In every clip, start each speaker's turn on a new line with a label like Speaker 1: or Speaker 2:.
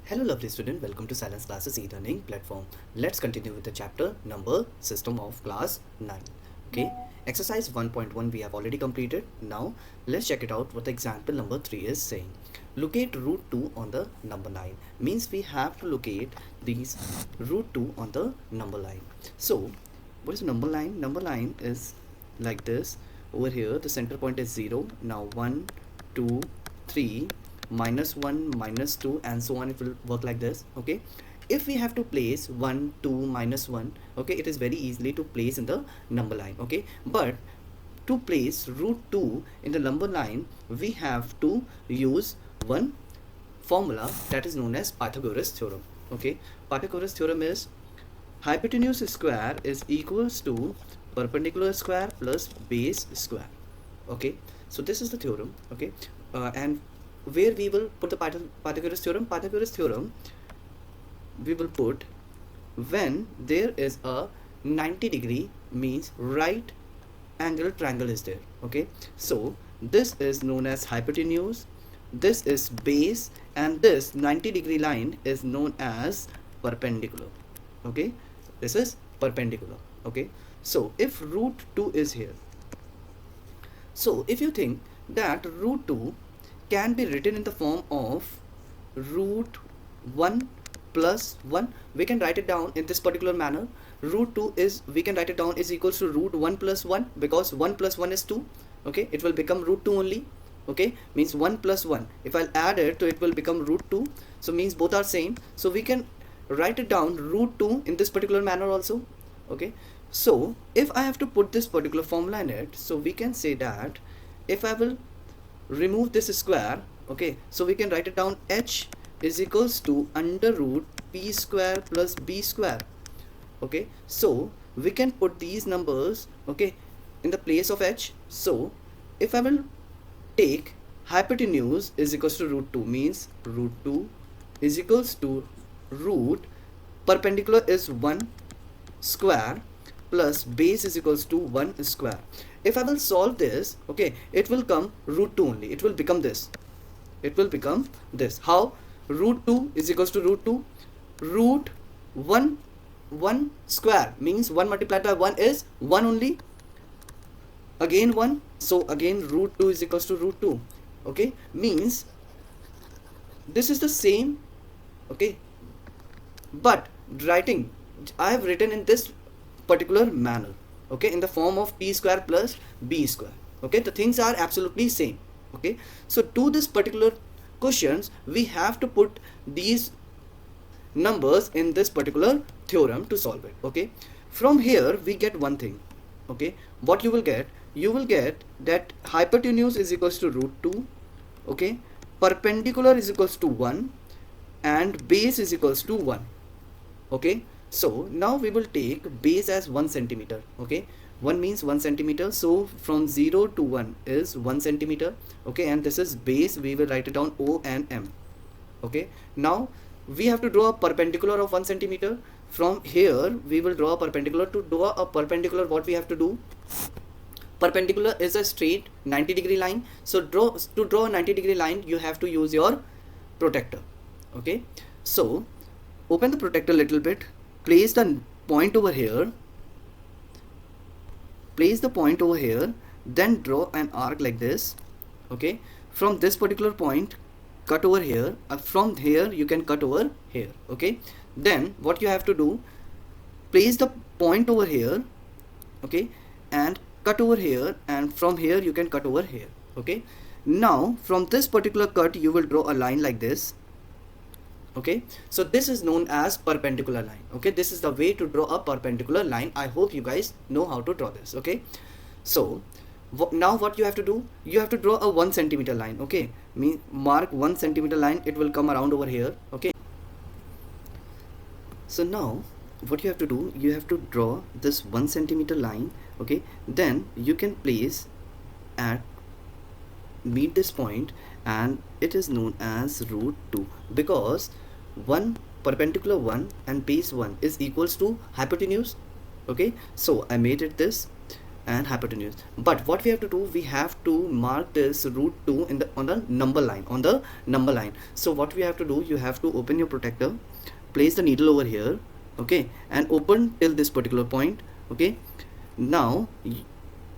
Speaker 1: Hello lovely student, welcome to Silence Classes e-learning platform. Let's continue with the chapter number system of class 9. Okay, exercise 1.1 we have already completed. Now let's check it out what the example number 3 is saying. Locate root 2 on the number line. Means we have to locate these root 2 on the number line. So what is number line? Number line is like this. Over here the center point is 0. Now 1, 2, 3, minus 1, minus 2, and so on. It will work like this. Okay, if we have to place 1, 2, minus 1, okay, it is very easily to place in the number line. Okay, but to place root 2 in the number line, we have to use one formula that is known as Pythagoras theorem. Okay, Pythagoras theorem is hypotenuse square is equals to perpendicular square plus base square. Okay, so this is the theorem. Okay, and where we will put the Pythagoras theorem? Pythagoras theorem we will put when there is a 90-degree, means right angle triangle is there. Okay, so this is known as hypotenuse, this is base, and this 90-degree line is known as perpendicular. Okay, this is perpendicular. Okay, so if root 2 is here, so if you think that root 2 can be written in the form of root 1 plus 1, we can write it down in this particular manner. Root 2 is, we can write it down, is equals to root 1 plus 1, because 1 plus 1 is 2. Okay, it will become root 2 only. Okay, means 1 plus 1, if I'll add it, so it will become root 2. So means both are same, so we can write it down root 2 in this particular manner also. Okay, so if I have to put this particular formula in it, so we can say that if I will remove this square, okay, so we can write it down h is equals to under root p square plus b square. Okay, so we can put these numbers, okay, in the place of h. So if I will take hypotenuse is equals to root 2, means root 2 is equals to root perpendicular is 1 square plus base is equals to 1 square. If I will solve this, okay, it will come root 2 only. It will become this. It will become this. How? Root 2 is equals to root 2. Root 1 square means 1 multiplied by 1 is 1 only. Again 1. So again root 2 is equals to root 2. Okay, means this is the same. Okay, but writing, I have written in this particular manner. Okay, in the form of p square plus b square. Okay, the things are absolutely same. Okay, so to this particular questions we have to put these numbers in this particular theorem to solve it. Okay, from here we get one thing. Okay, what you will get? You will get that hypotenuse is equals to root 2. Okay, perpendicular is equals to 1 and base is equals to 1. Okay, so now we will take base as 1 centimeter. Okay, 1 means 1 centimeter, so from 0 to 1 is 1 centimeter. Okay, and this is base, we will write it down O and M. Okay, now we have to draw a perpendicular of 1 centimeter. From here we will draw a perpendicular. To draw a perpendicular, what we have to do? Perpendicular is a straight 90-degree line, so to draw a 90-degree line you have to use your protractor. Okay, so open the protractor a little bit, place the point over here, place the point over here, then draw an arc like this. Okay, from this particular point cut over here, from here you can cut over here. Okay, then what you have to do, place the point over here, okay, and cut over here, and from here you can cut over here. Okay, now from this particular cut you will draw a line like this. Okay, so this is known as perpendicular line. Okay, this is the way to draw a perpendicular line. I hope you guys know how to draw this. Okay, so now what you have to do, you have to draw a 1 centimeter line. Okay, mark 1 centimeter line, it will come around over here. Okay, so now what you have to do, you have to draw this 1 centimeter line. Okay, then you can place at meet this point, and it is known as root 2, because 1 perpendicular 1 and base 1 is equals to hypotenuse. Okay, so I made it this, and hypotenuse. But what we have to do, we have to mark this root 2 in the on the number line. So what we have to do, you have to open your protector, place the needle over here, okay, and open till this particular point, okay. Now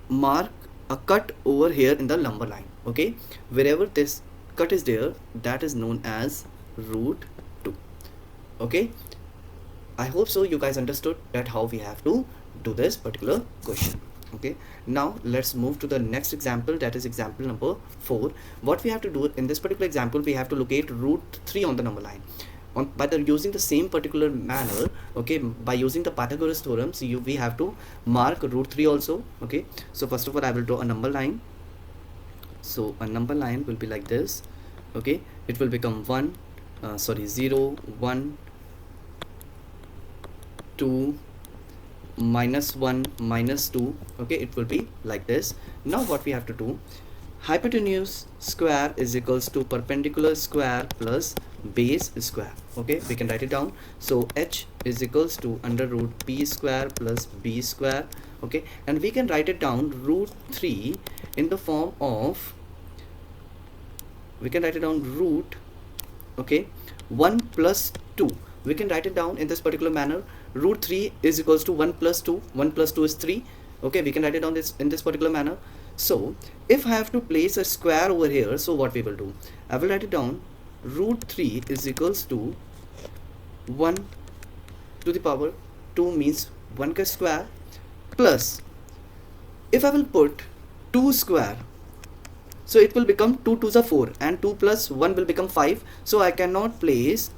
Speaker 1: mark a cut over here in the number line, okay. Wherever this cut is there, that is known as root 2, okay. I hope so you guys understood that how we have to do this particular question. Okay, now let's move to the next example, that is example number 4. What we have to do in this particular example, we have to locate root 3 on the number line by using the same particular manner, okay, by using the Pythagoras theorem. So we have to mark root 3 also, okay. So first of all, I will draw a number line. So a number line will be like this, okay. It will become 0, 1, 2, -1, -2, okay. It will be like this. Now what we have to do, hypotenuse square is equals to perpendicular square plus base square, okay. We can write it down. So h is equals to under root p square plus b square, okay. And we can write it down root 3 in the form of, we can write it down root, okay, 1 plus 2. We can write it down in this particular manner. Root 3 is equals to 1 plus 2. 1 plus 2 is 3. Okay, we can write it down in this particular manner. So if I have to place a square over here, so what we will do, I will write it down. Root 3 is equals to 1 to the power 2, means 1 square, plus, if I will put 2 square, so it will become 2 2s are 4, and 2 plus 1 will become 5. So I cannot place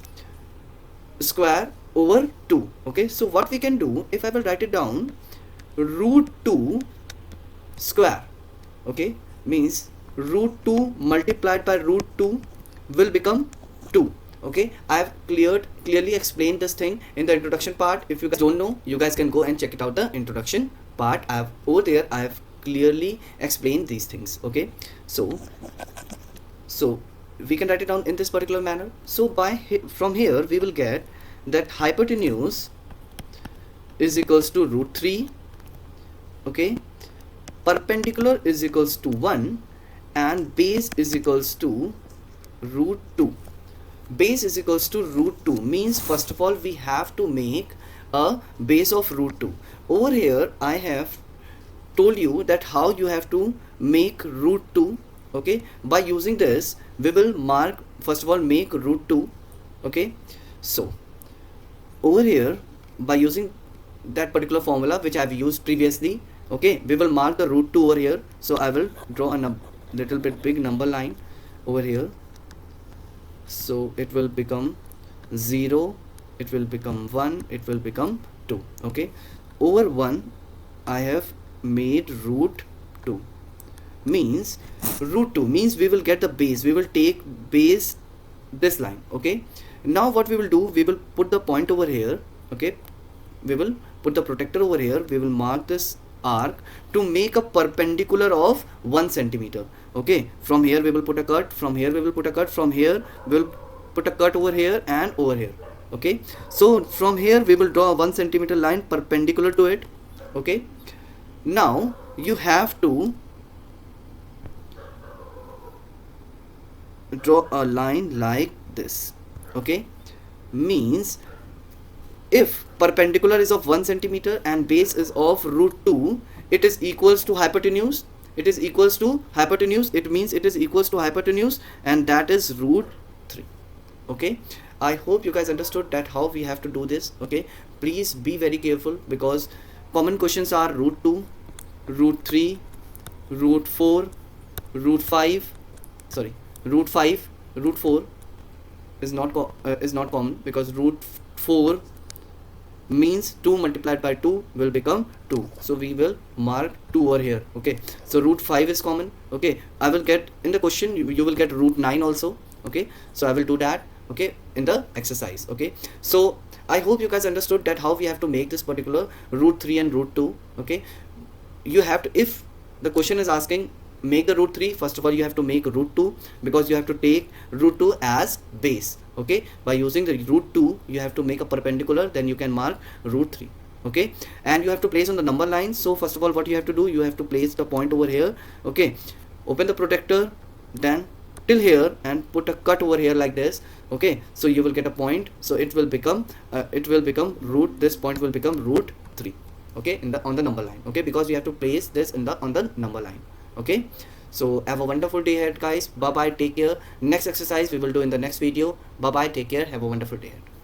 Speaker 1: square over 2, okay. So what we can do, if I will write it down, root 2 square, okay, means root 2 multiplied by root 2 will become 2, okay. I have clearly explained this thing in the introduction part. If you guys don't know, you guys can go and check it out, the introduction part. Over there I have clearly explained these things, okay. So we can write it down in this particular manner. So from here we will get that hypotenuse is equals to root 3, okay, perpendicular is equals to 1, and base is equals to root 2. Base is equals to root 2 means, first of all, we have to make a base of root 2. Over here I have told you that how you have to make root 2, okay. By using this, we will mark, first of all, make root 2, okay. So over here, by using that particular formula which I have used previously, okay, we will mark the root 2 over here. So I will draw a little bit big number line over here. So it will become 0, it will become 1, it will become 2, okay. Over 1 I have made root 2, means root 2 means we will get the base, we will take base this line, okay. Now what we will do, we will put the point over here, okay. We will put the protector over here, we will mark this arc to make a perpendicular of 1 centimeter, okay. From here we will put a cut, from here we will put a cut, from here we will put a cut over here and over here, okay. So from here we will draw a 1 centimeter line perpendicular to it, okay. Now you have to draw a line like this, okay. Means if perpendicular is of 1 centimeter and base is of root 2, it is equals to hypotenuse. It is equals to hypotenuse. It means it is equals to hypotenuse, and that is root 3, okay. I hope you guys understood that how we have to do this, okay. Please be very careful, because common questions are root 2, root 3, root 4, root 5, sorry, root 5, root 4 is not common, because root 4 means 2 multiplied by 2 will become 2. So we will mark 2 over here, okay. So root 5 is common, okay. I will get in the question, you will get root 9 also, okay. So I will do that, okay, in the exercise, okay. So I hope you guys understood that how we have to make this particular root 3 and root 2, okay. You have to, if the question is asking make the root 3, first of all you have to make root 2, because you have to take root 2 as base, okay. By using the root 2 you have to make a perpendicular, then you can mark root 3, okay, and you have to place on the number line. So first of all, what you have to do, you have to place the point over here, okay, open the protector, then till here and put a cut over here like this, okay. So you will get a point, so it will become root, this point will become root 3, okay, in the on the number line, okay, because you have to place this in the on the number line, okay. So have a wonderful day ahead, guys. Bye bye, take care. Next exercise we will do in the next video. Bye bye, take care, have a wonderful day ahead.